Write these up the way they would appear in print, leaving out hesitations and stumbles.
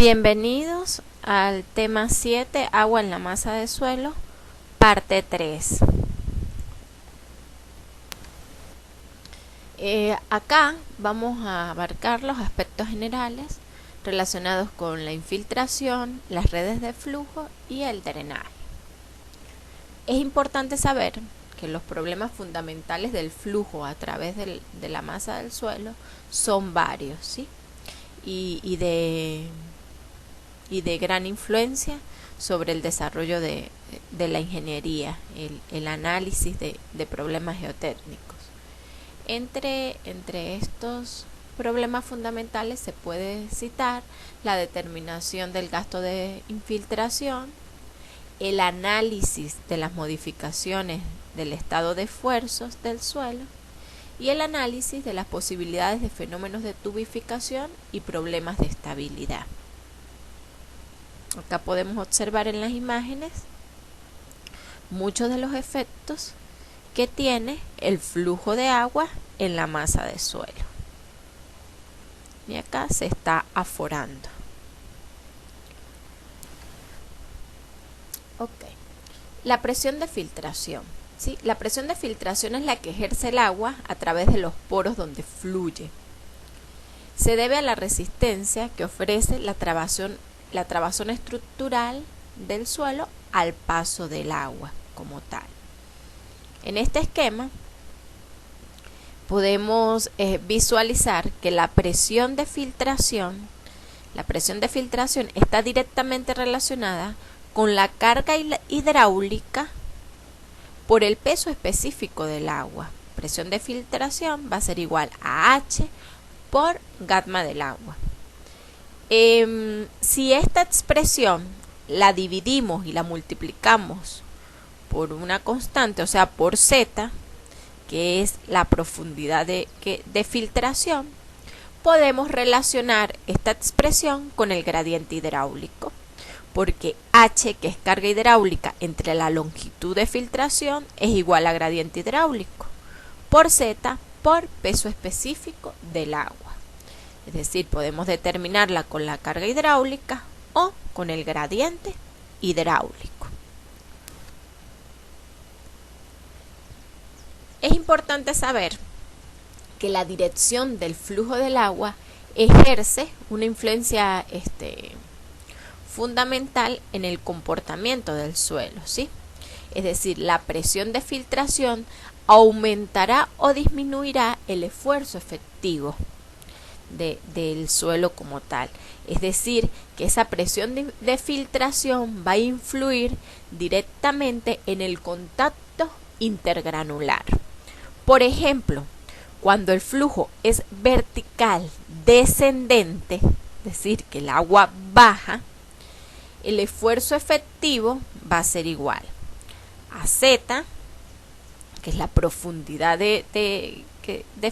Bienvenidos al tema 7, agua en la masa de suelo, parte 3. Acá vamos a abarcar los aspectos generales relacionados con la infiltración, las redes de flujo y el drenaje. Es importante saber que los problemas fundamentales del flujo a través de la masa del suelo son varios, ¿sí? y de gran influencia sobre el desarrollo de la ingeniería, el análisis de problemas geotécnicos. Entre estos problemas fundamentales se puede citar la determinación del gasto de infiltración, el análisis de las modificaciones del estado de esfuerzos del suelo y el análisis de las posibilidades de fenómenos de tubificación y problemas de estabilidad. Acá podemos observar en las imágenes muchos de los efectos que tiene el flujo de agua en la masa de suelo. Y acá se está aforando. Ok. La presión de filtración. ¿Sí? La presión de filtración es la que ejerce el agua a través de los poros donde fluye. Se debe a la resistencia que ofrece la trabazón estructural del suelo al paso del agua como tal. En este esquema podemos visualizar que la presión de filtración está directamente relacionada con la carga hidráulica por el peso específico del agua. Presión de filtración va a ser igual a H por gamma del agua. Si esta expresión la dividimos y la multiplicamos por una constante, o sea, por Z, que es la profundidad de filtración, podemos relacionar esta expresión con el gradiente hidráulico, porque H, que es carga hidráulica entre la longitud de filtración, es igual a gradiente hidráulico, por Z, por peso específico del agua. Es decir, podemos determinarla con la carga hidráulica o con el gradiente hidráulico. Es importante saber que la dirección del flujo del agua ejerce una influencia fundamental en el comportamiento del suelo, ¿sí? Es decir, la presión de filtración aumentará o disminuirá el esfuerzo efectivo del suelo como tal. Es decir, que esa presión de filtración va a influir directamente en el contacto intergranular. Por ejemplo, cuando el flujo es vertical descendente, es decir, que el agua baja, el esfuerzo efectivo va a ser igual a Z, que es la profundidad de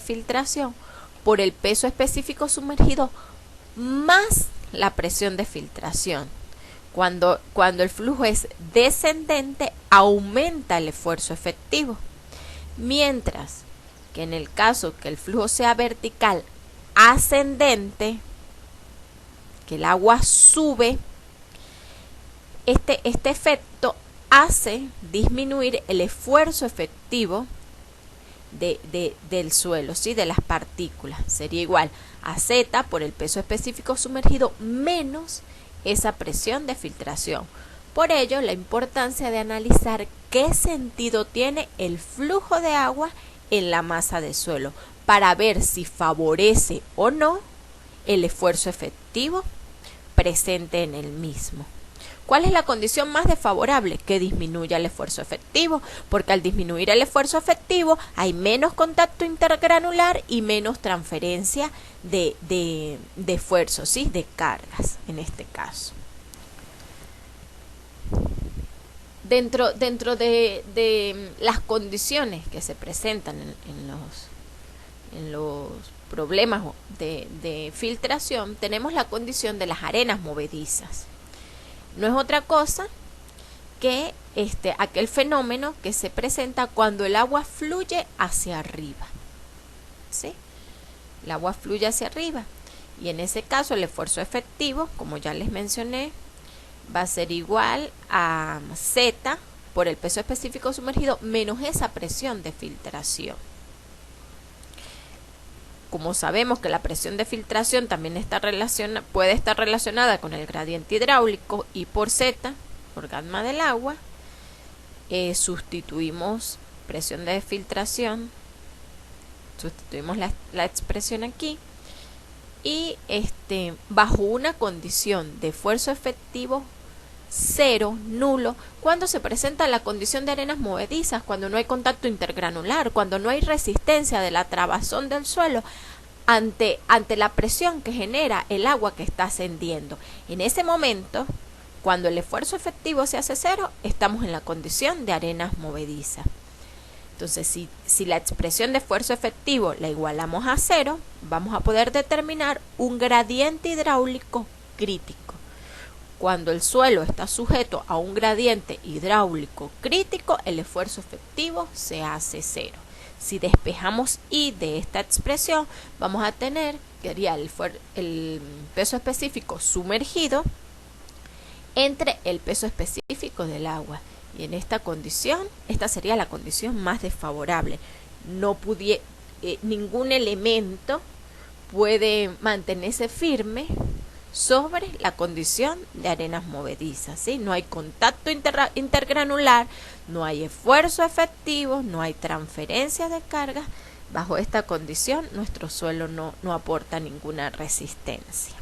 filtración, por el peso específico sumergido más la presión de filtración. Cuando el flujo es descendente, aumenta el esfuerzo efectivo. Mientras que en el caso que el flujo sea vertical ascendente, que el agua sube, este efecto hace disminuir el esfuerzo efectivo del suelo, ¿sí? De las partículas. Sería igual a Z por el peso específico sumergido menos esa presión de filtración. Por ello, la importancia de analizar qué sentido tiene el flujo de agua en la masa de suelo para ver si favorece o no el esfuerzo efectivo presente en el mismo. ¿Cuál es la condición más desfavorable? Que disminuya el esfuerzo efectivo, porque al disminuir el esfuerzo efectivo hay menos contacto intergranular y menos transferencia de esfuerzos, ¿sí? De cargas en este caso. Dentro de las condiciones que se presentan en los problemas de filtración, tenemos la condición de las arenas movedizas. No es otra cosa que aquel fenómeno que se presenta cuando el agua fluye hacia arriba, ¿sí? El agua fluye hacia arriba Y en ese caso el esfuerzo efectivo, como ya les mencioné, va a ser igual a Z por el peso específico sumergido menos esa presión de filtración. Como sabemos que la presión de filtración también puede estar relacionada con el gradiente hidráulico y por Z, por gamma del agua, sustituimos presión de filtración, sustituimos la expresión aquí y bajo una condición de esfuerzo efectivo cero, nulo, cuando se presenta la condición de arenas movedizas, cuando no hay contacto intergranular, cuando no hay resistencia de la trabazón del suelo ante la presión que genera el agua que está ascendiendo. En ese momento, cuando el esfuerzo efectivo se hace cero, estamos en la condición de arenas movedizas. Entonces, si la expresión de esfuerzo efectivo la igualamos a cero, vamos a poder determinar un gradiente hidráulico crítico. Cuando el suelo está sujeto a un gradiente hidráulico crítico, el esfuerzo efectivo se hace cero. Si despejamos I de esta expresión, vamos a tener que sería el peso específico sumergido entre el peso específico del agua. Y en esta condición, esta sería la condición más desfavorable. Ningún elemento puede mantenerse firme sobre la condición de arenas movedizas, ¿sí? No hay contacto intergranular, no hay esfuerzo efectivo, no hay transferencia de cargas. Bajo esta condición, nuestro suelo no aporta ninguna resistencia.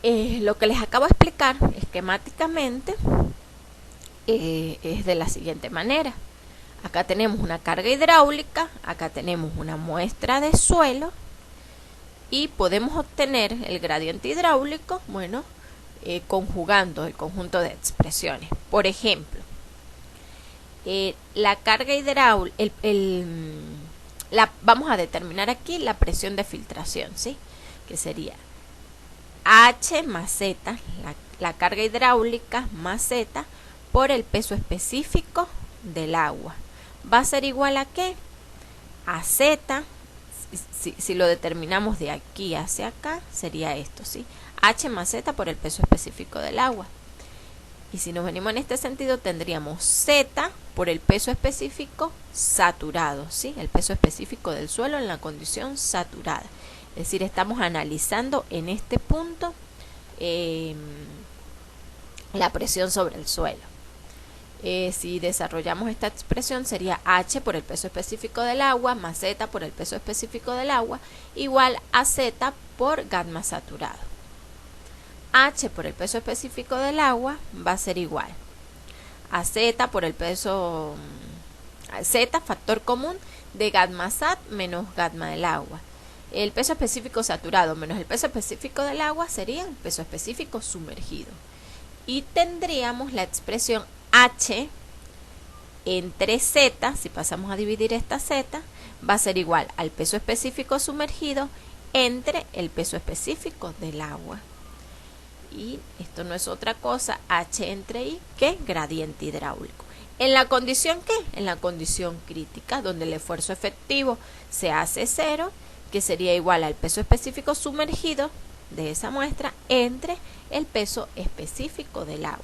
Lo que les acabo de explicar esquemáticamente es de la siguiente manera. Acá tenemos una carga hidráulica, acá tenemos una muestra de suelo y podemos obtener el gradiente hidráulico, conjugando el conjunto de expresiones. Por ejemplo, la carga hidráulica, vamos a determinar aquí la presión de filtración, ¿sí? Que sería H más Z, la carga hidráulica más Z por el peso específico del agua. ¿Va a ser igual a qué? A Z, si lo determinamos de aquí hacia acá, sería esto, ¿sí? H más Z por el peso específico del agua. Y si nos venimos en este sentido, tendríamos Z por el peso específico saturado, ¿sí? El peso específico del suelo en la condición saturada. Es decir, estamos analizando en este punto la presión sobre el suelo. Si desarrollamos esta expresión, sería H por el peso específico del agua más Z por el peso específico del agua igual a Z por gamma saturado. H por el peso específico del agua va a ser igual a Z por el peso Z, factor común de gamma sat menos gamma del agua. El peso específico saturado menos el peso específico del agua sería el peso específico sumergido. Y tendríamos la expresión H entre Z, si pasamos a dividir esta Z, va a ser igual al peso específico sumergido entre el peso específico del agua. Y esto no es otra cosa, H entre I, que gradiente hidráulico. ¿En la condición qué? En la condición crítica, donde el esfuerzo efectivo se hace cero, que sería igual al peso específico sumergido de esa muestra entre el peso específico del agua.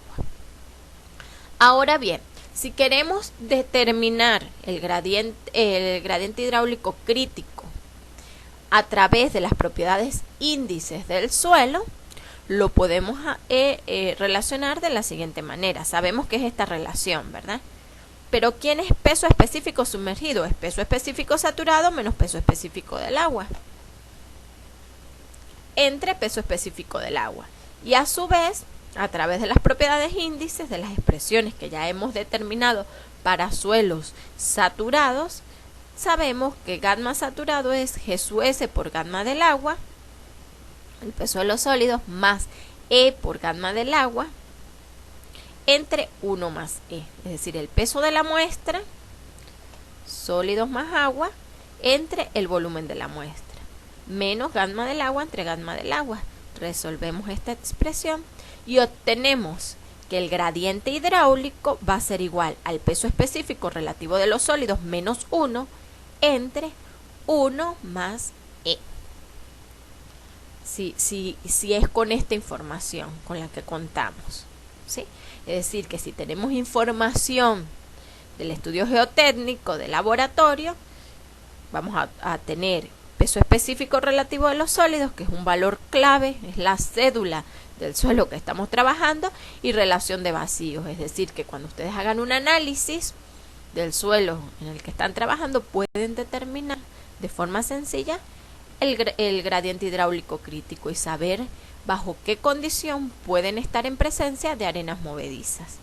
Ahora bien, si queremos determinar el gradiente hidráulico crítico a través de las propiedades índices del suelo, lo podemos relacionar de la siguiente manera. Sabemos que es esta relación, ¿verdad? Pero ¿quién es peso específico sumergido? Es peso específico saturado menos peso específico del agua entre peso específico del agua. Y a su vez, a través de las propiedades índices de las expresiones que ya hemos determinado para suelos saturados, sabemos que gamma saturado es G sub S por gamma del agua, el peso de los sólidos, más E por gamma del agua, entre 1 más E. Es decir, el peso de la muestra, sólidos más agua, entre el volumen de la muestra, menos gamma del agua entre gamma del agua. Resolvemos esta expresión y obtenemos que el gradiente hidráulico va a ser igual al peso específico relativo de los sólidos menos 1 entre 1 más E. si es con esta información con la que contamos, ¿sí? Es decir, que si tenemos información del estudio geotécnico de laboratorio, vamos a tener peso específico relativo de los sólidos, que es un valor clave, es la cédula del suelo que estamos trabajando, y relación de vacíos, es decir, que cuando ustedes hagan un análisis del suelo en el que están trabajando, pueden determinar de forma sencilla el gradiente hidráulico crítico y saber bajo qué condición pueden estar en presencia de arenas movedizas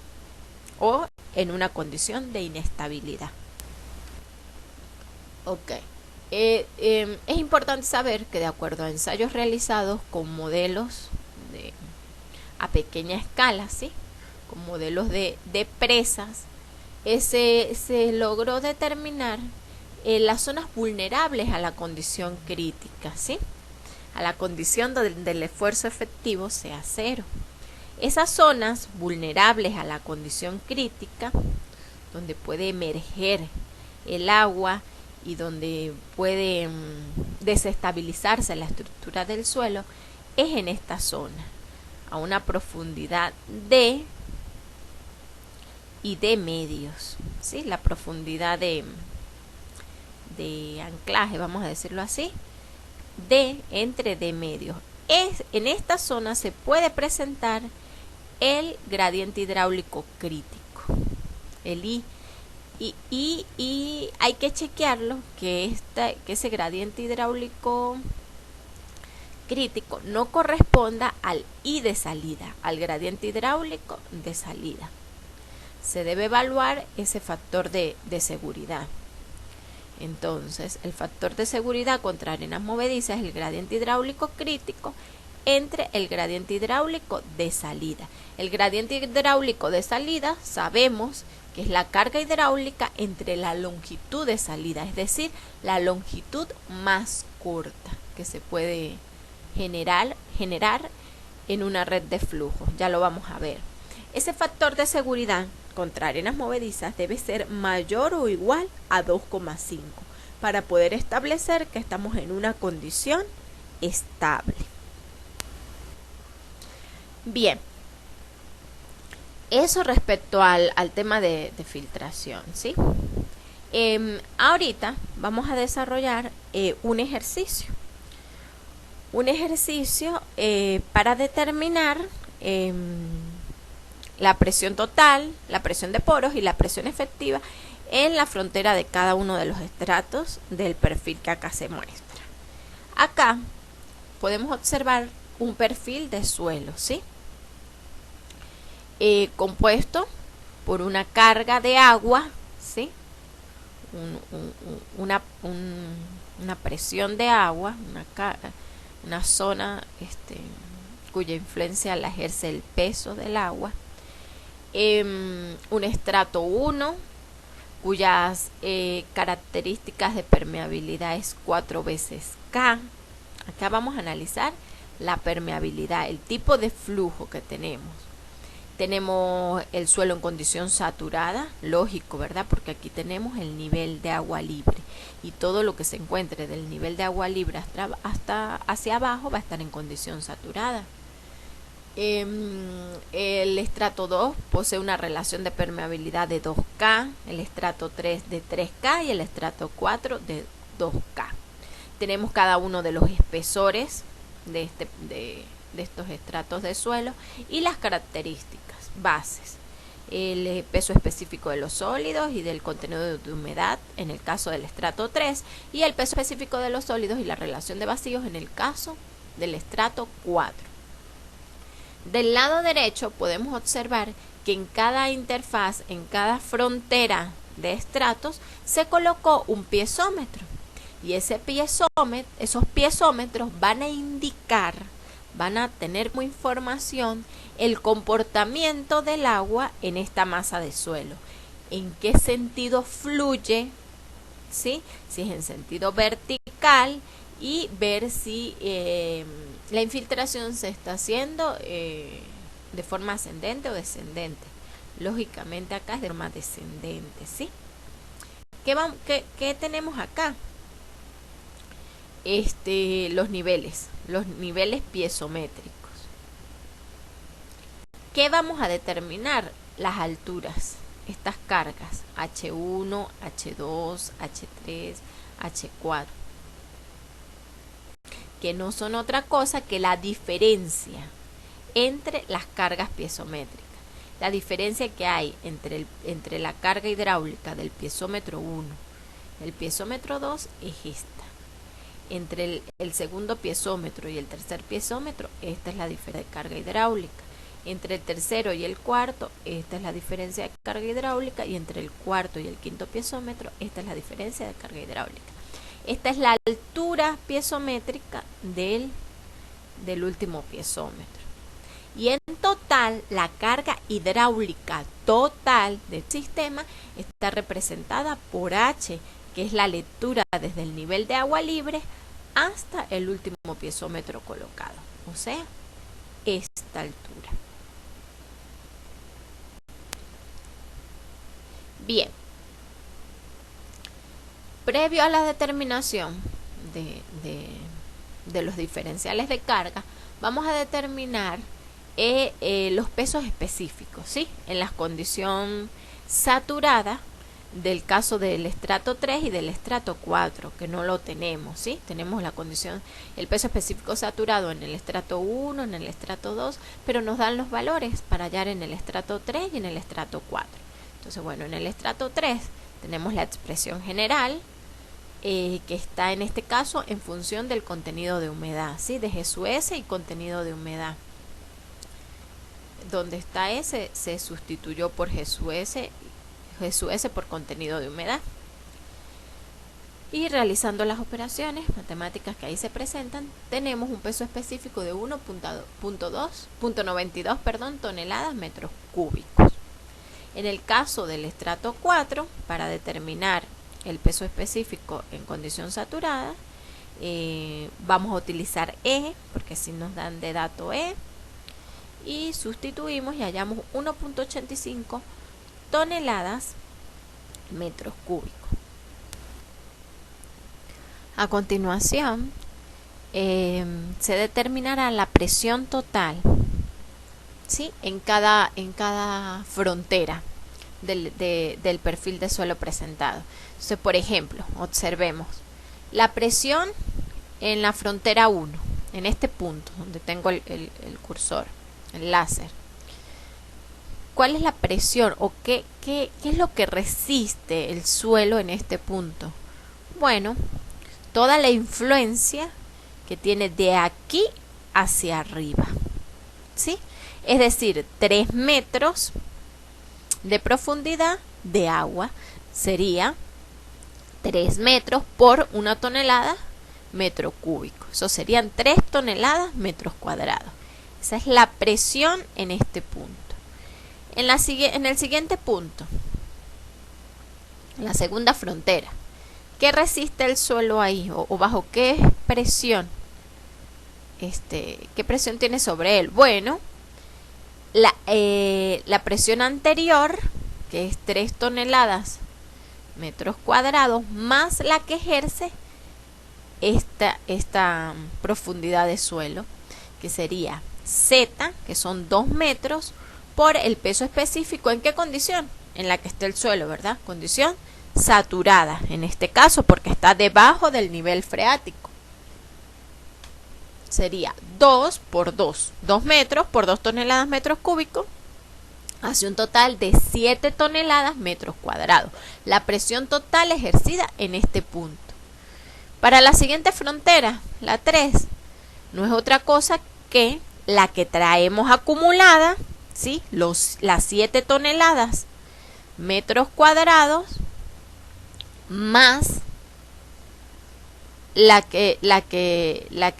o en una condición de inestabilidad. Ok. Es importante saber que de acuerdo a ensayos realizados con modelos a pequeña escala, ¿sí? Con modelos de presas, se logró determinar las zonas vulnerables a la condición crítica, ¿sí? A la condición donde el esfuerzo efectivo sea cero. Esas zonas vulnerables a la condición crítica, donde puede emerger el agua y donde puede desestabilizarse la estructura del suelo, es en esta zona, a una profundidad D y D medios, ¿sí? La profundidad de anclaje, vamos a decirlo así, D entre D medios. En esta zona se puede presentar el gradiente hidráulico crítico, el I. Y hay que chequearlo, que ese gradiente hidráulico crítico no corresponda al I de salida, al gradiente hidráulico de salida. Se debe evaluar ese factor de seguridad. Entonces, el factor de seguridad contra arenas movedizas es el gradiente hidráulico crítico entre el gradiente hidráulico de salida. El gradiente hidráulico de salida sabemos que es la carga hidráulica entre la longitud de salida, es decir, la longitud más corta que se puede generar en una red de flujo. Ya lo vamos a ver. Ese factor de seguridad contra arenas movedizas debe ser mayor o igual a 2,5 para poder establecer que estamos en una condición estable. Bien, eso respecto al tema de filtración, ¿sí? Ahorita vamos a desarrollar un ejercicio para determinar la presión total, la presión de poros y la presión efectiva en la frontera de cada uno de los estratos del perfil que acá se muestra. Acá podemos observar un perfil de suelo, ¿sí? Compuesto por una carga de agua, ¿sí? Una presión de agua, una zona cuya influencia la ejerce el peso del agua, un estrato 1 cuyas características de permeabilidad es 4 veces K. Acá vamos a analizar la permeabilidad, el tipo de flujo que tenemos. Tenemos el suelo en condición saturada, lógico, ¿verdad? Porque aquí tenemos el nivel de agua libre y todo lo que se encuentre del nivel de agua libre hasta hacia abajo va a estar en condición saturada. El estrato 2 posee una relación de permeabilidad de 2K, el estrato 3 de 3K y el estrato 4 de 2K. Tenemos cada uno de los espesores de estos estratos de suelo y las características bases, el peso específico de los sólidos y del contenido de humedad en el caso del estrato 3 y el peso específico de los sólidos y la relación de vacíos en el caso del estrato 4. Del lado derecho podemos observar que en cada interfaz, en cada frontera de estratos se colocó un piezómetro y esos piezómetros van a indicar, van a tener como información el comportamiento del agua en esta masa de suelo, en qué sentido fluye, ¿sí? Si es en sentido vertical, y ver si la infiltración se está haciendo de forma ascendente o descendente. Lógicamente acá es de forma descendente, ¿sí? ¿Qué tenemos acá? los niveles piezométricos. ¿Qué vamos a determinar? Las alturas, estas cargas, H1, H2, H3, H4, que no son otra cosa que la diferencia entre las cargas piezométricas. La diferencia que hay entre la carga hidráulica del piezómetro 1 y el piezómetro 2 es esta. Entre el segundo piezómetro y el tercer piezómetro, esta es la diferencia de carga hidráulica. Entre el tercero y el cuarto, esta es la diferencia de carga hidráulica, y entre el cuarto y el quinto piezómetro, esta es la diferencia de carga hidráulica. Esta es la altura piezométrica del último piezómetro. Y en total, la carga hidráulica total del sistema está representada por H, que es la lectura desde el nivel de agua libre hasta el último piezómetro colocado, o sea, esta altura. Bien, previo a la determinación de los diferenciales de carga, vamos a determinar los pesos específicos, ¿sí? En la condición saturada del caso del estrato 3 y del estrato 4, que no lo tenemos, ¿sí? Tenemos la condición, el peso específico saturado en el estrato 1, en el estrato 2, pero nos dan los valores para hallar en el estrato 3 y en el estrato 4. Entonces, bueno, en el estrato 3 tenemos la expresión general, que está en este caso en función del contenido de humedad, ¿sí? De G sub S y contenido de humedad. Donde está S se sustituyó por G sub S por contenido de humedad. Y realizando las operaciones matemáticas que ahí se presentan, tenemos un peso específico de 1.92 toneladas metros cúbicos. En el caso del estrato 4, para determinar el peso específico en condición saturada, vamos a utilizar E, porque si nos dan de dato E, y sustituimos y hallamos 1.85 toneladas metros cúbicos. A continuación, se determinará la presión total, ¿sí? en cada frontera del perfil de suelo presentado. Entonces, por ejemplo, observemos la presión en la frontera 1, en este punto donde tengo el cursor, el láser. ¿Cuál es la presión o qué es lo que resiste el suelo en este punto? Bueno, toda la influencia que tiene de aquí hacia arriba, ¿sí? Es decir, 3 metros de profundidad de agua sería 3 metros por 1 tonelada metro cúbico. Eso serían 3 toneladas metros cuadrados. Esa es la presión en este punto. En el siguiente punto, en la segunda frontera, ¿qué resiste el suelo ahí? ¿O bajo qué presión? ¿Qué presión tiene sobre él? Bueno, la presión anterior, que es 3 toneladas metros cuadrados, más la que ejerce esta profundidad de suelo, que sería Z, que son 2 metros, por el peso específico. ¿En qué condición? En la que esté el suelo, ¿verdad? Condición saturada, en este caso, porque está debajo del nivel freático. Sería 2 por 2, 2 metros por 2 toneladas metros cúbicos, hace un total de 7 toneladas metros cuadrados. La presión total ejercida en este punto. Para la siguiente frontera, la 3, no es otra cosa que la que traemos acumulada, ¿sí? Las 7 toneladas metros cuadrados más la que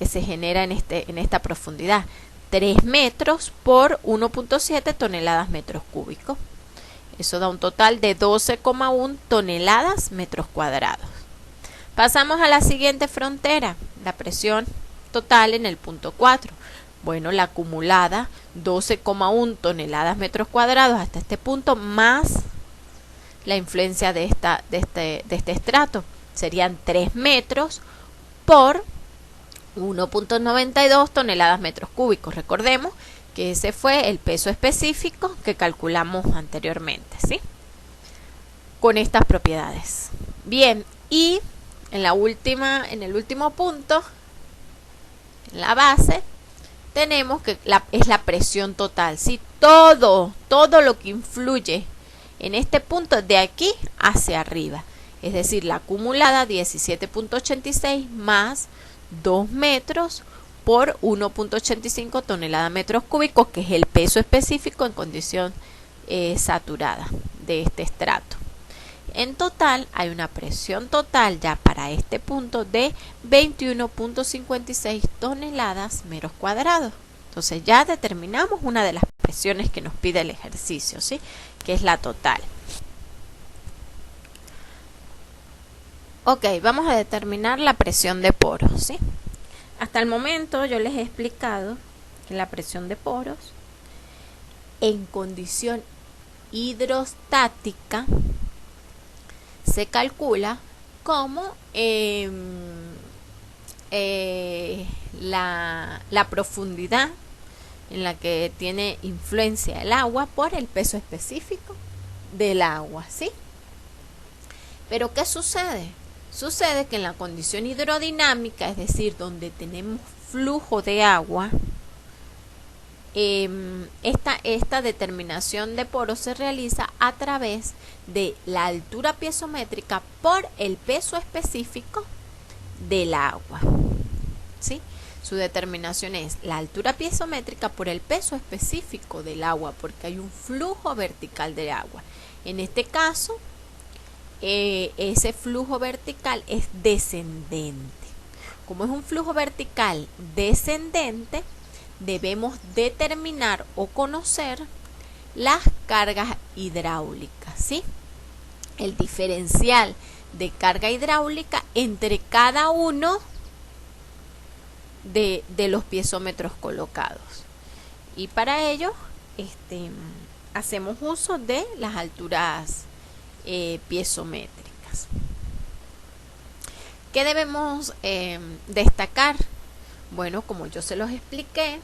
se genera en esta profundidad, 3 metros por 1.7 toneladas metros cúbicos. Eso da un total de 12,1 toneladas metros cuadrados. Pasamos a la siguiente frontera, la presión total en el punto 4. Bueno, la acumulada, 12,1 toneladas metros cuadrados hasta este punto, más la influencia de este estrato. Serían 3 metros por 1.92 toneladas metros cúbicos. Recordemos que ese fue el peso específico que calculamos anteriormente, ¿sí? Con estas propiedades. Bien, y en el último punto, en la base, tenemos que es la presión total, ¿sí? Todo lo que influye en este punto de aquí hacia arriba, es decir, la acumulada 17.86 más 2 metros por 1.85 toneladas metros cúbicos, que es el peso específico en condición saturada de este estrato. En total hay una presión total ya para este punto de 21.56 toneladas metros cuadrados. Entonces ya determinamos una de las presiones que nos pide el ejercicio, ¿sí? Que es la total. Ok, vamos a determinar la presión de poros, ¿sí? Hasta el momento yo les he explicado que la presión de poros en condición hidrostática se calcula como la profundidad en la que tiene influencia el agua por el peso específico del agua, ¿sí? Pero ¿qué sucede? Sucede que en la condición hidrodinámica, es decir, donde tenemos flujo de agua, esta determinación de poros se realiza a través de la altura piezométrica por el peso específico del agua, ¿sí? Su determinación es la altura piezométrica por el peso específico del agua, porque hay un flujo vertical de agua. En este caso, ese flujo vertical es descendente. Como es un flujo vertical descendente, debemos determinar o conocer las cargas hidráulicas, ¿sí? El diferencial de carga hidráulica entre cada uno de los piezómetros colocados. Y para ello hacemos uso de las alturas piezométricas. ¿Qué debemos destacar? Bueno, como yo se los expliqué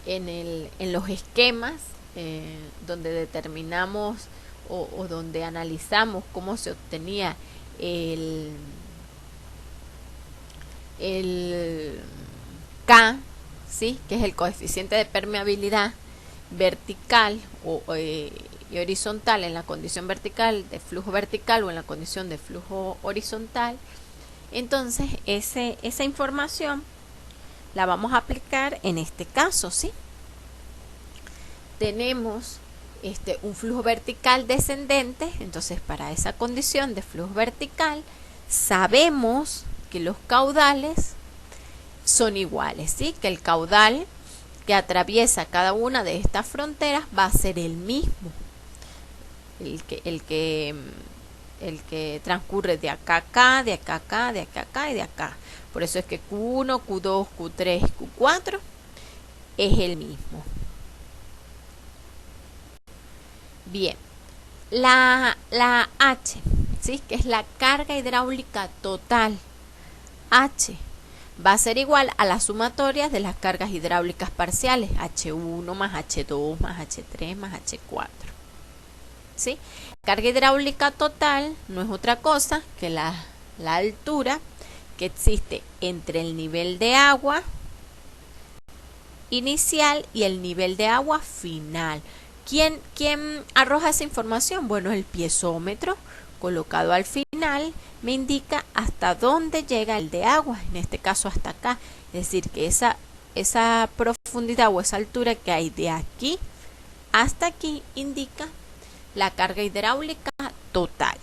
en los esquemas donde determinamos o donde analizamos cómo se obtenía el K, ¿sí? Que es el coeficiente de permeabilidad vertical y horizontal en la condición vertical de flujo vertical o en la condición de flujo horizontal. Entonces esa información la vamos a aplicar en este caso, ¿sí? Tenemos un flujo vertical descendente, entonces para esa condición de flujo vertical sabemos que los caudales son iguales, ¿sí? Que el caudal que atraviesa cada una de estas fronteras va a ser el mismo, el que transcurre de acá a acá, de acá a acá, de acá a acá y de acá. Por eso es que Q1, Q2, Q3, Q4 es el mismo. Bien, la H, ¿sí? Que es la carga hidráulica total. H va a ser igual a las sumatorias de las cargas hidráulicas parciales, H1 más H2 más H3 más H4. ¿Sí? La carga hidráulica total no es otra cosa que la altura que existe entre el nivel de agua inicial y el nivel de agua final. ¿Quién arroja esa información? Bueno, el piezómetro colocado al final me indica hasta dónde llega el de agua, en este caso hasta acá. Es decir, que esa profundidad o esa altura que hay de aquí hasta aquí indica la carga hidráulica total.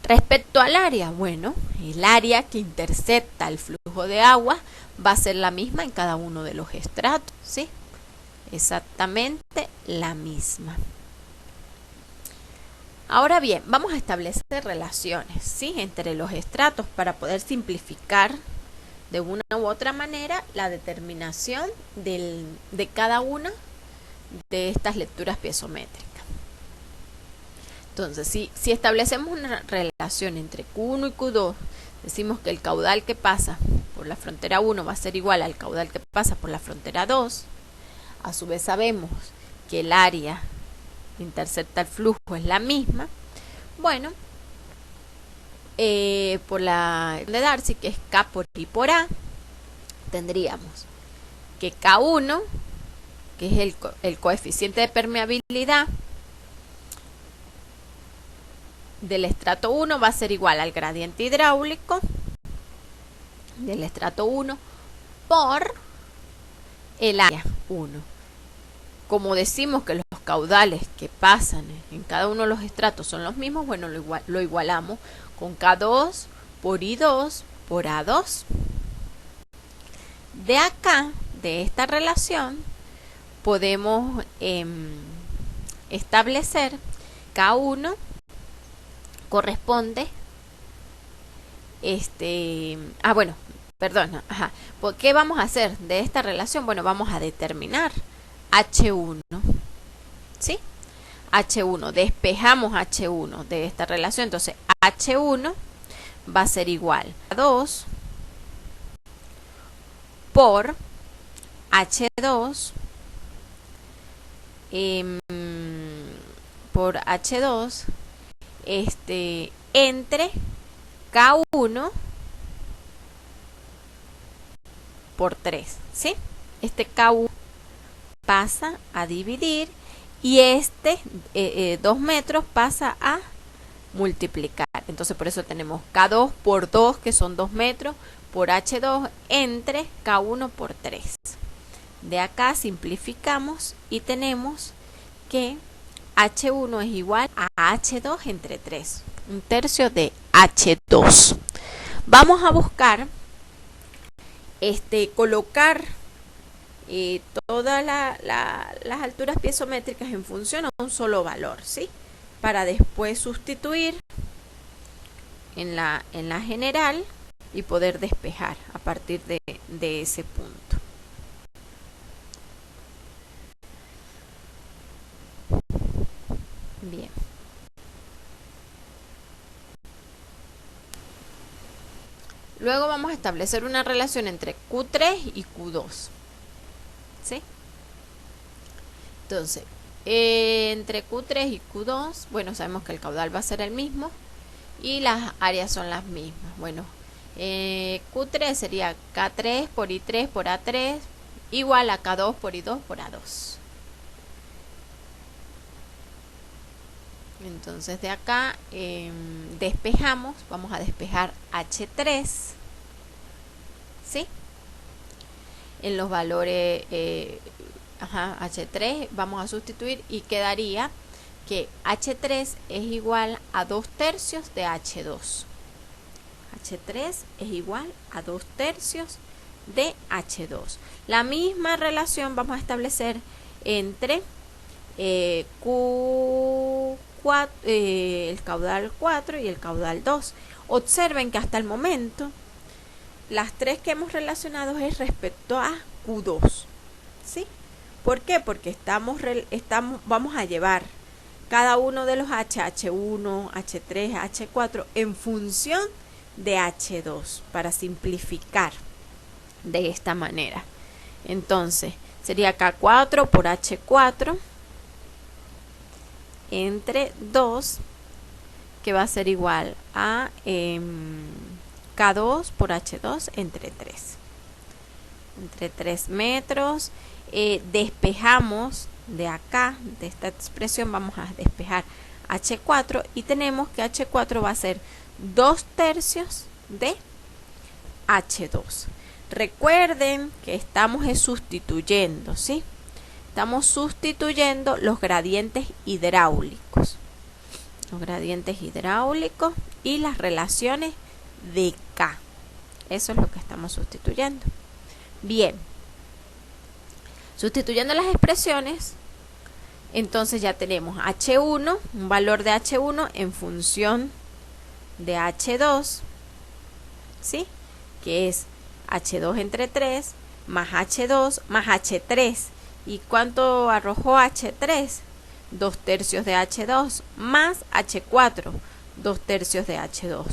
Respecto al área, bueno, el área que intercepta el flujo de agua va a ser la misma en cada uno de los estratos, ¿sí? Exactamente la misma. Ahora bien, vamos a establecer relaciones, ¿sí? Entre los estratos para poder simplificar de una u otra manera la determinación de cada una de estas lecturas piezométricas. Entonces, si establecemos una relación entre Q1 y Q2 decimos que el caudal que pasa por la frontera 1 va a ser igual al caudal que pasa por la frontera 2. A su vez sabemos que el área que intercepta el flujo es la misma. Bueno, por la de Darcy, que es K por I por A, tendríamos que K1, que es el coeficiente de permeabilidad del estrato 1, va a ser igual al gradiente hidráulico del estrato 1 por el área 1. Como decimos que los caudales que pasan en cada uno de los estratos son los mismos, bueno, lo igualamos con K2 por I2 por A2. De acá, de esta relación, podemos establecer K1 corresponde ¿qué vamos a hacer de esta relación? Bueno, vamos a determinar H1, ¿sí? H1, despejamos H1 de esta relación, entonces H1 va a ser igual a 2 por H2 entre K1 por 3, ¿sí? Este K1 pasa a dividir y 2 metros pasa a multiplicar. Entonces por eso tenemos K2 por 2, que son 2 metros, por H2 entre K1 por 3. De acá simplificamos y tenemos que H1 es igual a H2 entre 3, un tercio de H2. Vamos a buscar colocar todas las alturas piezométricas en función a un solo valor, ¿sí? Para después sustituir en la general y poder despejar a partir de ese punto. Bien. Luego vamos a establecer una relación entre Q3 y Q2, ¿sí? Entonces, entre Q3 y Q2, bueno, sabemos que el caudal va a ser el mismo y las áreas son las mismas. Bueno, Q3 sería K3 por I3 por A3 igual a K2 por I2 por A2. Entonces de acá despejamos, vamos a despejar H3, ¿sí? En los valores H3 vamos a sustituir y quedaría que H3 es igual a 2 tercios de H2. H3 es igual a 2 tercios de H2. La misma relación vamos a establecer entre el caudal 4 y el caudal 2. Observen que hasta el momento las tres que hemos relacionado es respecto a Q2, ¿sí? ¿Por qué? Porque vamos a llevar cada uno de los H1, H3, H4 en función de H2 para simplificar de esta manera. Entonces sería K4 por H4 entre 2, que va a ser igual a K2 por H2 entre 3. Entre 3 metros. Despejamos de acá, de esta expresión, vamos a despejar H4 y tenemos que H4 va a ser 2 tercios de H2. Recuerden que estamos sustituyendo, ¿sí? Estamos sustituyendo los gradientes hidráulicos. Los gradientes hidráulicos y las relaciones de K. Eso es lo que estamos sustituyendo. Bien. Sustituyendo las expresiones, entonces ya tenemos H1, un valor de H1 en función de H2, ¿sí? Que es H2 entre 3 más H2 más H3. ¿Y cuánto arrojó H3? 2 tercios de H2 más H4, 2 tercios de H2.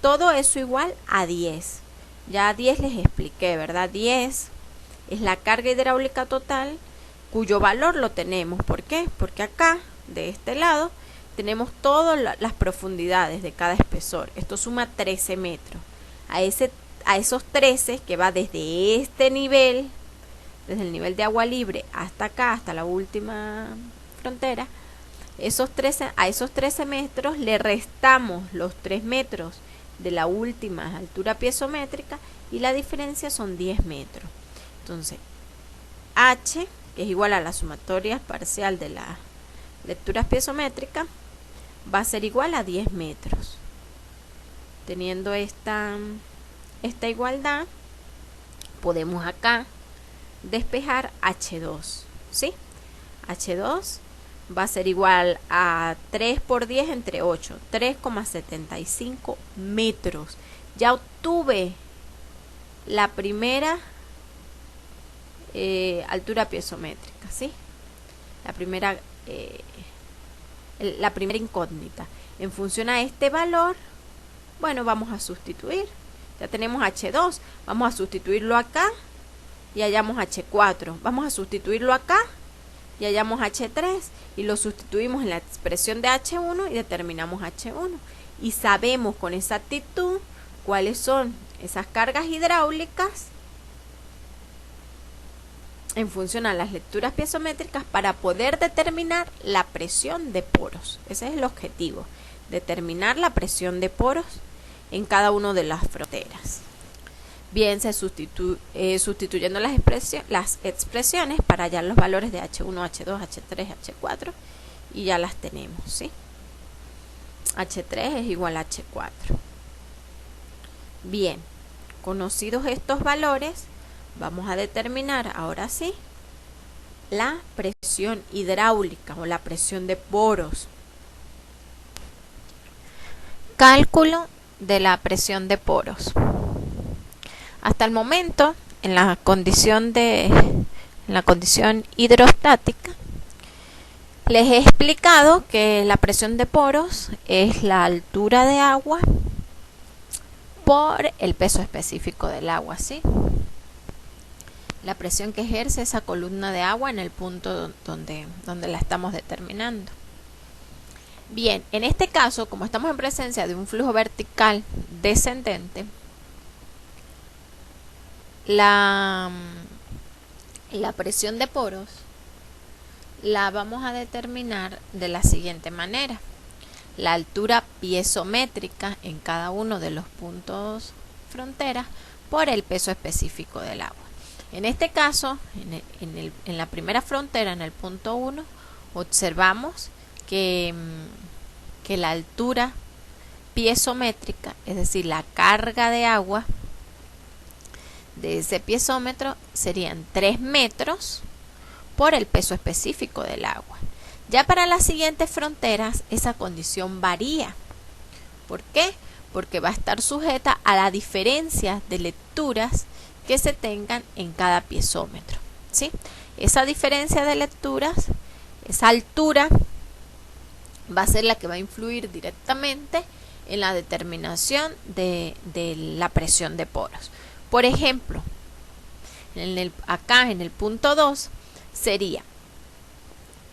todo eso igual a 10. Ya a 10 les expliqué, ¿verdad? 10 es la carga hidráulica total, cuyo valor lo tenemos. ¿Por qué? Porque acá, de este lado, tenemos todas las profundidades de cada espesor. Esto suma 13 metros. A esos 13 que va desde este nivel, desde el nivel de agua libre hasta acá, hasta la última frontera, a esos 13 metros le restamos los 3 metros de la última altura piezométrica y la diferencia son 10 metros. Entonces, H, que es igual a la sumatoria parcial de las lecturas piezométricas, va a ser igual a 10 metros. Teniendo esta igualdad, podemos acá despejar H2, ¿sí? H2 va a ser igual a 3 por 10 entre 8, 3,75 metros. Ya obtuve la primera altura piezométrica, ¿sí? La primera incógnita. En función a este valor, bueno, vamos a sustituir. Ya tenemos H2, vamos a sustituirlo acá y hallamos H4. Vamos a sustituirlo acá y hallamos H3 y lo sustituimos en la expresión de H1 y determinamos H1. Y sabemos con exactitud cuáles son esas cargas hidráulicas en función a las lecturas piezométricas para poder determinar la presión de poros. Ese es el objetivo, determinar la presión de poros en cada una de las fronteras. Bien, sustituyendo las expresiones para hallar los valores de H1, H2, H3, H4 y ya las tenemos, ¿sí? H3 es igual a H4. Bien, conocidos estos valores, vamos a determinar ahora sí la presión hidráulica o la presión de poros. Cálculo de la presión de poros. Hasta el momento, en la condición hidrostática, les he explicado que la presión de poros es la altura de agua por el peso específico del agua, ¿sí? La presión que ejerce esa columna de agua en el punto donde la estamos determinando. Bien, en este caso, como estamos en presencia de un flujo vertical descendente, la presión de poros la vamos a determinar de la siguiente manera. La altura piezométrica en cada uno de los puntos fronteras por el peso específico del agua. En este caso, en la primera frontera, en el punto 1, observamos que la altura piezométrica, es decir, la carga de agua de ese piezómetro serían 3 metros por el peso específico del agua. Ya para las siguientes fronteras esa condición varía. ¿Por qué? Porque va a estar sujeta a la diferencia de lecturas que se tengan en cada piezómetro, ¿sí? Esa diferencia de lecturas, esa altura, va a ser la que va a influir directamente en la determinación de la presión de poros. Por ejemplo, acá en el punto 2 sería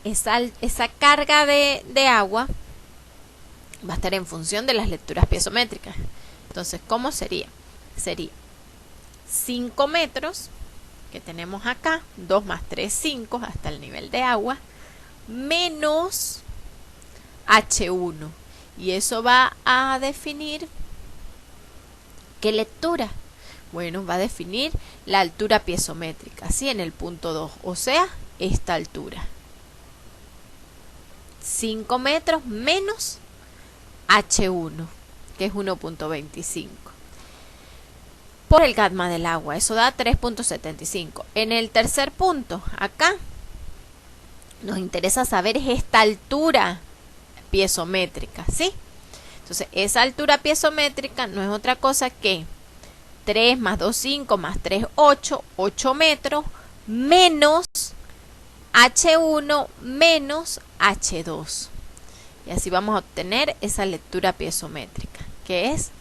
esa carga de agua va a estar en función de las lecturas piezométricas. Entonces, ¿cómo sería? Sería 5 metros que tenemos acá, 2 más 3, 5 hasta el nivel de agua, menos H1. Y eso va a definir ¿qué lectura? Bueno, va a definir la altura piezométrica, ¿sí? En el punto 2, o sea, esta altura. 5 metros menos H1, que es 1.25. Por el gamma del agua, eso da 3.75. En el tercer punto, acá, nos interesa saber es esta altura piezométrica, ¿sí? Entonces, esa altura piezométrica no es otra cosa que 3 más 2, 5 más 3, 8, 8 metros menos H1 menos H2. Y así vamos a obtener esa lectura piezométrica, que es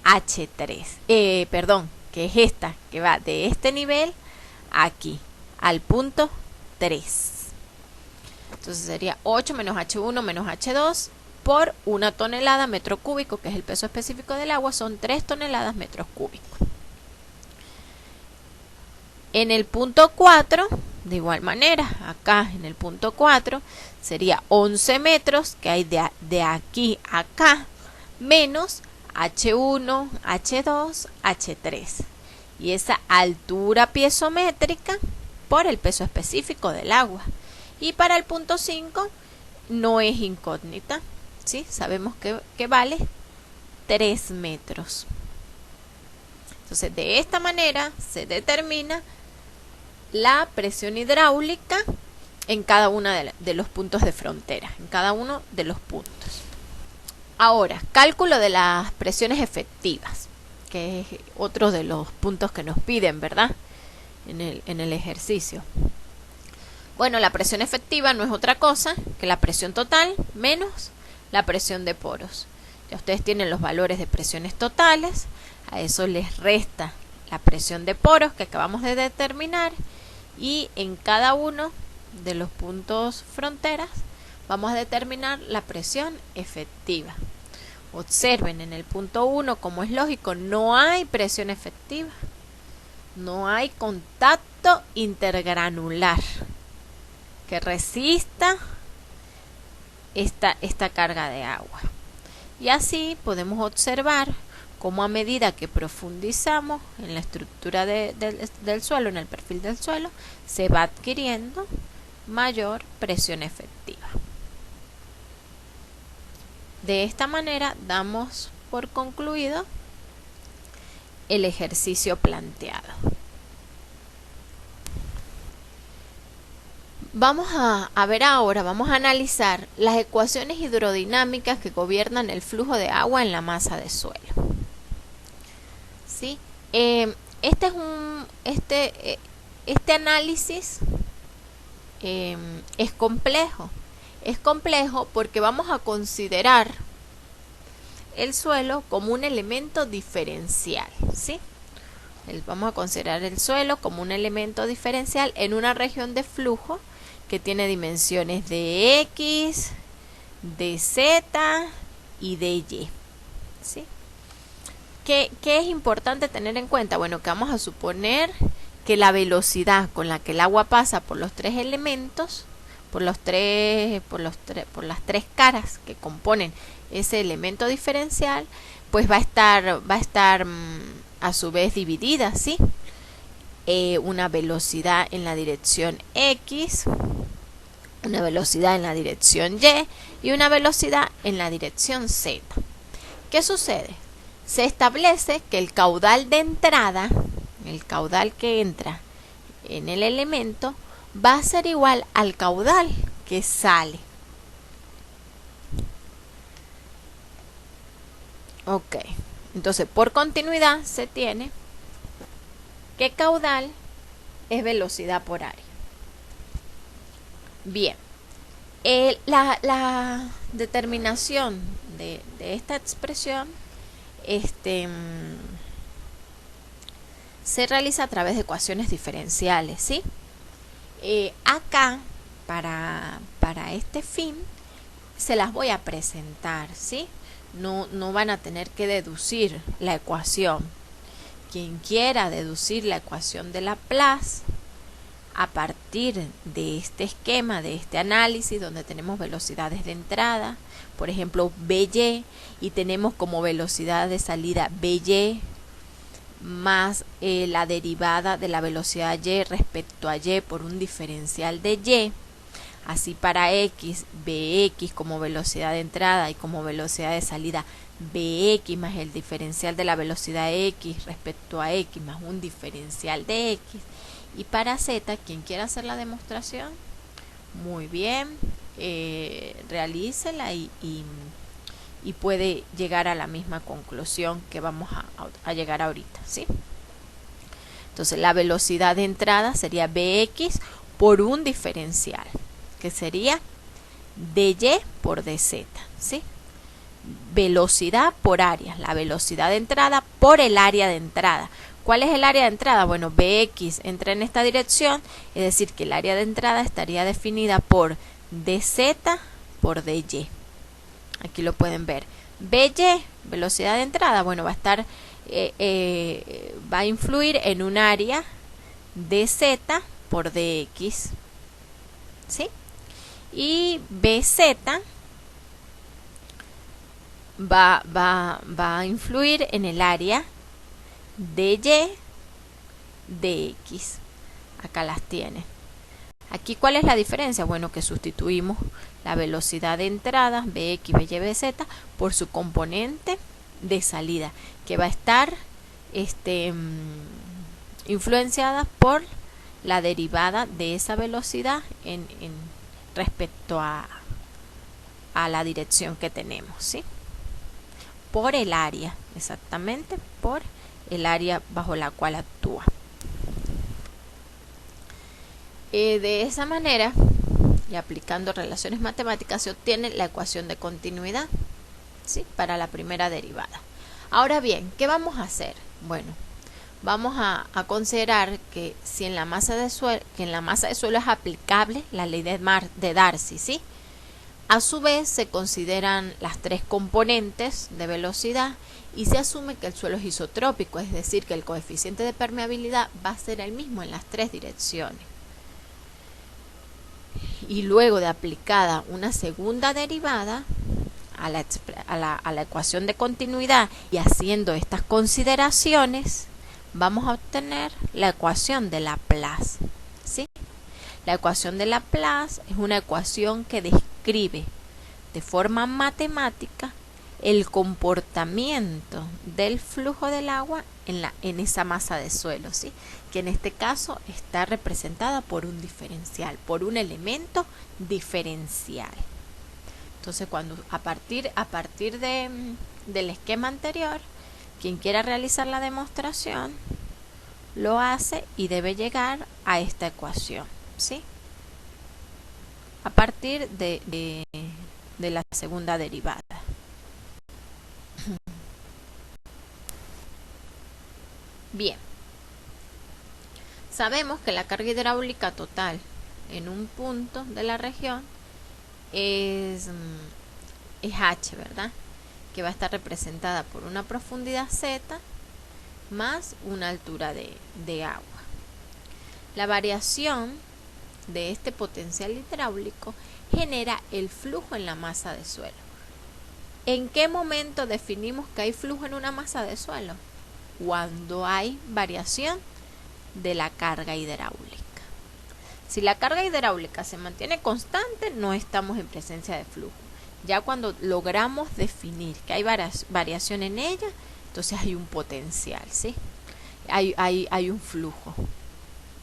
H3. Perdón, que es esta, que va de este nivel aquí, al punto 3. Entonces sería 8 menos H1 menos H2 por 1 tonelada metro cúbico, que es el peso específico del agua, son 3 toneladas metros cúbicos. En el punto 4, de igual manera, acá en el punto 4, sería 11 metros que hay de aquí a acá, menos H1, H2, H3. Y esa altura piezométrica por el peso específico del agua. Y para el punto 5 no es incógnita, ¿sí? Sabemos que vale 3 metros. Entonces, de esta manera se determina la presión hidráulica en cada uno de los puntos de frontera, en cada uno de los puntos. Ahora, cálculo de las presiones efectivas, que es otro de los puntos que nos piden, ¿verdad? En el ejercicio. Bueno, la presión efectiva no es otra cosa que la presión total menos la presión de poros. Ya ustedes tienen los valores de presiones totales, a eso les resta la presión de poros que acabamos de determinar, y en cada uno de los puntos fronteras vamos a determinar la presión efectiva. Observen en el punto 1, como es lógico, no hay presión efectiva, no hay contacto intergranular que resista esta carga de agua. Y así podemos observar cómo a medida que profundizamos en la estructura del suelo, en el perfil del suelo, se va adquiriendo mayor presión efectiva. De esta manera damos por concluido el ejercicio planteado. Vamos a ver ahora, vamos a analizar las ecuaciones hidrodinámicas que gobiernan el flujo de agua en la masa de suelo. ¿Sí? Este análisis es complejo. Es complejo porque vamos a considerar el suelo como un elemento diferencial, ¿sí? Vamos a considerar el suelo como un elemento diferencial en una región de flujo que tiene dimensiones de X, de Z y de Y, ¿sí? ¿Qué es importante tener en cuenta? Bueno, que vamos a suponer que la velocidad con la que el agua pasa por los tres elementos, por las tres caras que componen ese elemento diferencial, pues va a estar a su vez dividida, ¿sí? Una velocidad en la dirección X, una velocidad en la dirección Y una velocidad en la dirección Z. ¿Qué sucede? Se establece que el caudal de entrada, el caudal que entra en el elemento, va a ser igual al caudal que sale. Ok, entonces por continuidad se tiene que caudal es velocidad por área. Bien, la determinación de esta expresión se realiza a través de ecuaciones diferenciales, ¿sí? Acá, para este fin, se las voy a presentar, ¿sí? No van a tener que deducir la ecuación. Quien quiera deducir la ecuación de Laplace a partir de este esquema, de este análisis donde tenemos velocidades de entrada, por ejemplo BY, y tenemos como velocidad de salida BY más la derivada de la velocidad Y respecto a Y por un diferencial de Y. Así para X, Bx como velocidad de entrada y como velocidad de salida Bx más el diferencial de la velocidad X respecto a X más un diferencial de X. Y para Z, quien quiera hacer la demostración, muy bien, realícela y puede llegar a la misma conclusión que vamos a llegar ahorita, ¿sí? Entonces la velocidad de entrada sería Bx por un diferencial, que sería dy por dz, ¿sí? velocidad por área, la velocidad de entrada por el área de entrada. ¿Cuál es el área de entrada? Bueno, Bx entra en esta dirección, es decir, que el área de entrada estaría definida por dz por dy. Aquí lo pueden ver. By, velocidad de entrada, bueno, va a estar, va a influir en un área dz por dx, ¿sí? Y bz va a influir en el área dy dx. Acá las tienen. Aquí, ¿cuál es la diferencia? Bueno, que sustituimos la velocidad de entrada, Bx, By, Bz, por su componente de salida, que va a estar influenciada por la derivada de esa velocidad en respecto a la dirección que tenemos, ¿sí? Por el área, exactamente, por el área bajo la cual actúa. De esa manera, y aplicando relaciones matemáticas, se obtiene la ecuación de continuidad, ¿sí? Para la primera derivada. Ahora bien, ¿qué vamos a hacer? Bueno, vamos a considerar que si en la masa de suelo, es aplicable la ley de Darcy, ¿sí? A su vez se consideran las tres componentes de velocidad y se asume que el suelo es isotrópico, es decir, que el coeficiente de permeabilidad va a ser el mismo en las tres direcciones. Y luego de aplicada una segunda derivada a la ecuación de continuidad y haciendo estas consideraciones, vamos a obtener la ecuación de Laplace, ¿sí? La ecuación de Laplace es una ecuación que describe de forma matemática el comportamiento del flujo del agua en esa masa de suelo, ¿sí? Que en este caso está representada por un diferencial, por un elemento diferencial. Entonces, cuando a partir del esquema anterior, quien quiera realizar la demostración lo hace y debe llegar a esta ecuación, ¿sí? A partir de la segunda derivada. Bien, sabemos que la carga hidráulica total en un punto de la región es H, ¿verdad? Que va a estar representada por una profundidad Z más una altura de agua. La variación de este potencial hidráulico genera el flujo en la masa de suelo. ¿En qué momento definimos que hay flujo en una masa de suelo? Cuando hay variación de la carga hidráulica. Si la carga hidráulica se mantiene constante, no estamos en presencia de flujo. Ya cuando logramos definir que hay variación en ella, entonces hay un potencial, ¿sí? Hay un flujo,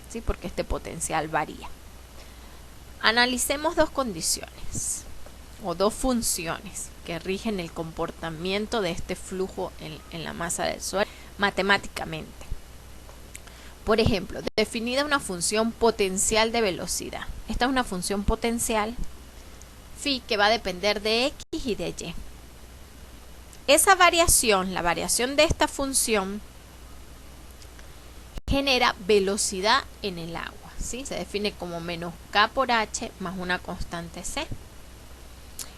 ¿sí? Porque este potencial varía. Analicemos dos condiciones o dos funciones que rigen el comportamiento de este flujo en la masa del suelo matemáticamente. Por ejemplo, definida una función potencial de velocidad. Esta es una función potencial phi que va a depender de x y de y. Esa variación, la variación de esta función, genera velocidad en el agua, ¿sí? Se define como menos k por h más una constante c.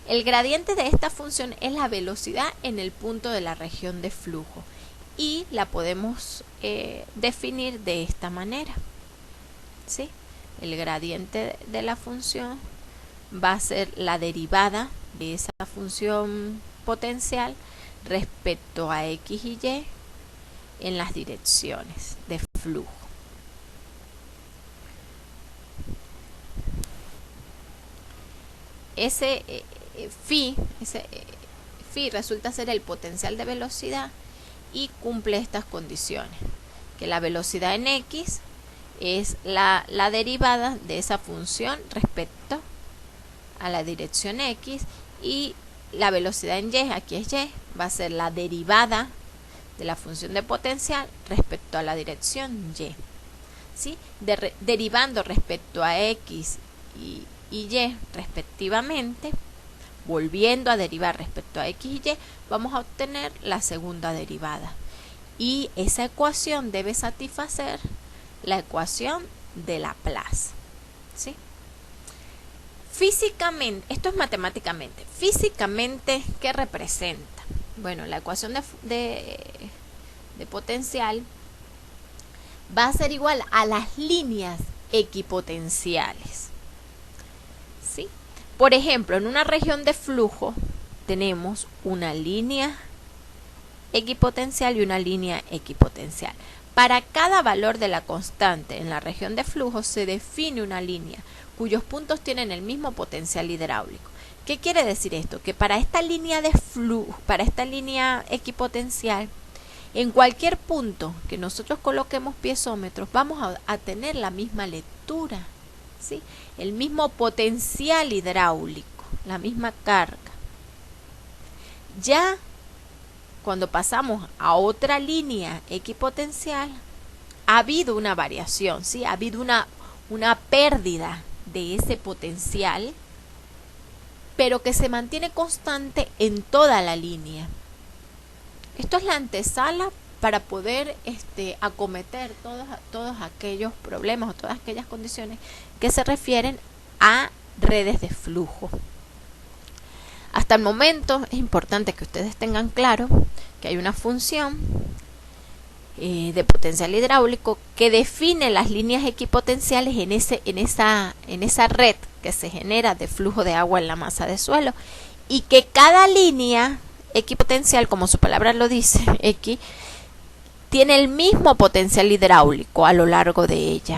El gradiente de esta función es la velocidad en el punto de la región de flujo y la podemos definir de esta manera, ¿sí? El gradiente de la función va a ser la derivada de esa función potencial respecto a x y y en las direcciones de flujo. Ese phi resulta ser el potencial de velocidad y cumple estas condiciones, que la velocidad en x es la derivada de esa función respecto a la dirección x y la velocidad en y, aquí es y, va a ser la derivada de la función de potencial respecto a la dirección y, ¿sí? Derivando respecto a x y y respectivamente, volviendo a derivar respecto a x y y, vamos a obtener la segunda derivada. Y esa ecuación debe satisfacer la ecuación de Laplace, ¿sí? Físicamente, esto es matemáticamente. Físicamente, ¿qué representa? Bueno, la ecuación de potencial va a ser igual a las líneas equipotenciales, ¿sí? Por ejemplo, en una región de flujo tenemos una línea equipotencial y una línea equipotencial. Para cada valor de la constante en la región de flujo se define una línea cuyos puntos tienen el mismo potencial hidráulico. ¿Qué quiere decir esto? Que para esta línea de flujo, para esta línea equipotencial, en cualquier punto que nosotros coloquemos piezómetros, vamos a tener la misma lectura, ¿sí? El mismo potencial hidráulico, la misma carga. Ya cuando pasamos a otra línea equipotencial, ha habido una variación, ¿sí? Ha habido una pérdida de ese potencial, pero que se mantiene constante en toda la línea. Esto es la antesala para poder acometer todos aquellos problemas o todas aquellas condiciones que se refieren a redes de flujo. Hasta el momento es importante que ustedes tengan claro que hay una función de potencial hidráulico que define las líneas equipotenciales en esa red que se genera de flujo de agua en la masa de suelo, y que cada línea equipotencial, como su palabra lo dice, X, tiene el mismo potencial hidráulico a lo largo de ella.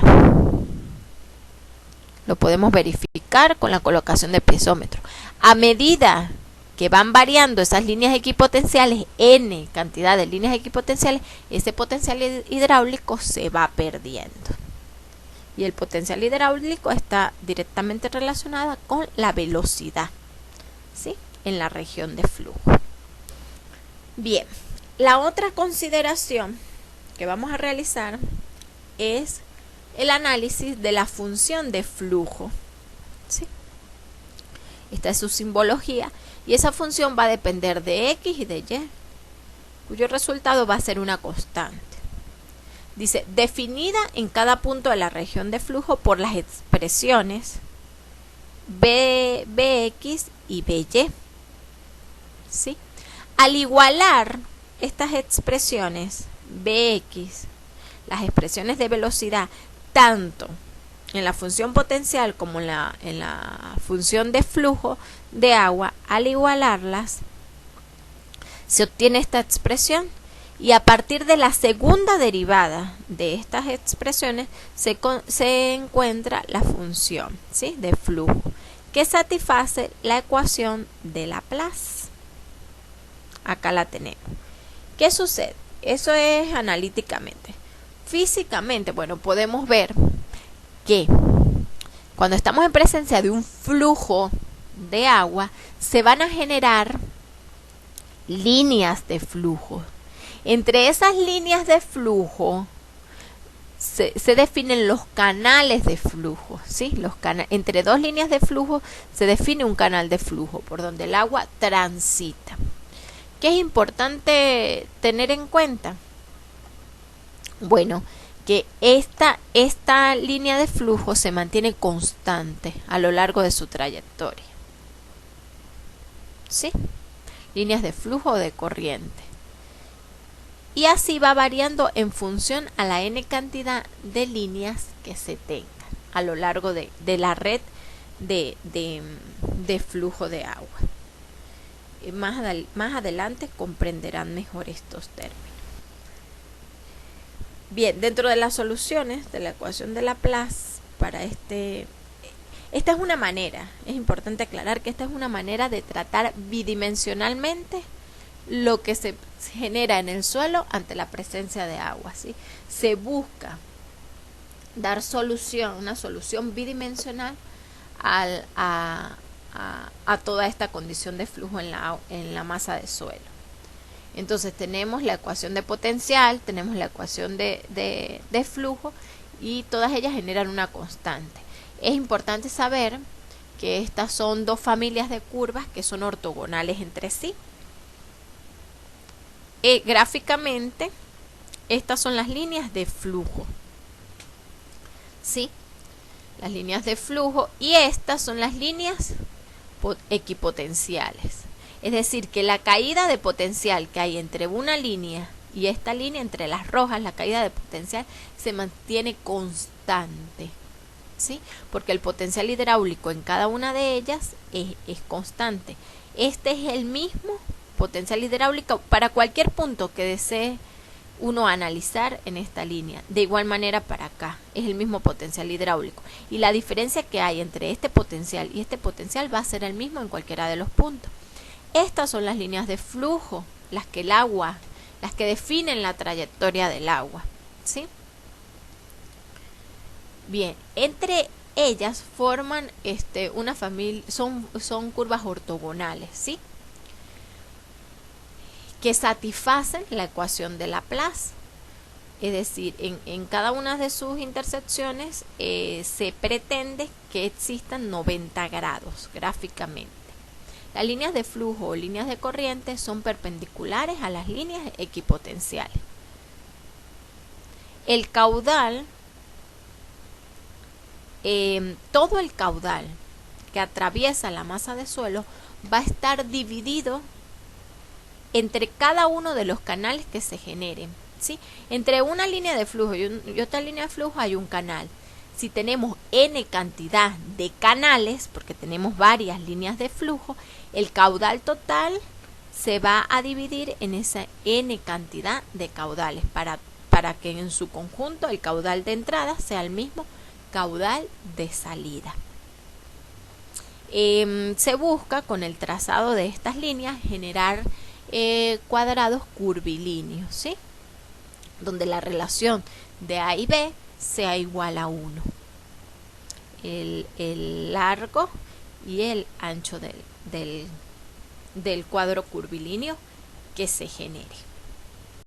Lo podemos verificar con la colocación de piezómetro. A medida que van variando esas líneas equipotenciales, n cantidad de líneas equipotenciales, ese potencial hidráulico se va perdiendo. Y el potencial hidráulico está directamente relacionado con la velocidad, ¿sí? En la región de flujo. Bien, la otra consideración que vamos a realizar es el análisis de la función de flujo, ¿sí? Esta es su simbología, y esa función va a depender de x y de y, cuyo resultado va a ser una constante. Dice, definida en cada punto de la región de flujo por las expresiones bx y by, ¿sí? Al igualar estas expresiones bx, las expresiones de velocidad, tanto en la función potencial como en la función de flujo de agua, al igualarlas se obtiene esta expresión, y a partir de la segunda derivada de estas expresiones se encuentra la función, ¿sí? De flujo, que satisface la ecuación de Laplace. Acá la tenemos. ¿Qué sucede? Eso es analíticamente. Físicamente, bueno, podemos ver que cuando estamos en presencia de un flujo de agua, se van a generar líneas de flujo. Entre esas líneas de flujo se definen los canales de flujo, ¿sí? Entre dos líneas de flujo se define un canal de flujo por donde el agua transita. ¿Qué es importante tener en cuenta? Bueno, que esta línea de flujo se mantiene constante a lo largo de su trayectoria, ¿sí? Líneas de flujo o de corriente. Y así va variando en función a la n cantidad de líneas que se tengan a lo largo de la red de flujo de agua. Más adelante comprenderán mejor estos términos. Bien, dentro de las soluciones de la ecuación de Laplace para esta es una manera, es importante aclarar que esta es una manera de tratar bidimensionalmente lo que se genera en el suelo ante la presencia de agua, ¿sí? Se busca dar una solución bidimensional a toda esta condición de flujo en la masa de suelo. Entonces tenemos la ecuación de potencial, tenemos la ecuación de flujo, y todas ellas generan una constante. Es importante saber que estas son dos familias de curvas que son ortogonales entre sí. Gráficamente, estas son las líneas de flujo, ¿sí? Las líneas de flujo, y estas son las líneas equipotenciales. Es decir, que la caída de potencial que hay entre una línea y esta línea, entre las rojas, la caída de potencial se mantiene constante, ¿sí? Porque el potencial hidráulico en cada una de ellas es constante. Este es el mismo potencial hidráulico para cualquier punto que desee uno analizar en esta línea. De igual manera para acá es el mismo potencial hidráulico, y la diferencia que hay entre este potencial y este potencial va a ser el mismo en cualquiera de los puntos. Estas son las líneas de flujo, las que definen la trayectoria del agua, ¿sí? Bien, entre ellas forman una familia, son curvas ortogonales, ¿sí? Que satisfacen la ecuación de Laplace. Es decir, en cada una de sus intersecciones se pretende que existan 90 grados gráficamente. Las líneas de flujo o líneas de corriente son perpendiculares a las líneas equipotenciales. El caudal, todo el caudal que atraviesa la masa de suelo va a estar dividido entre cada uno de los canales que se generen, ¿sí? Entre una línea de flujo y otra línea de flujo hay un canal. Si tenemos n cantidad de canales, porque tenemos varias líneas de flujo, el caudal total se va a dividir en esa n cantidad de caudales para que en su conjunto el caudal de entrada sea el mismo caudal de salida. Se busca con el trazado de estas líneas generar cuadrados curvilíneos, ¿sí? Donde la relación de A y B sea igual a 1. El largo y el ancho del cuadro curvilíneo que se genere.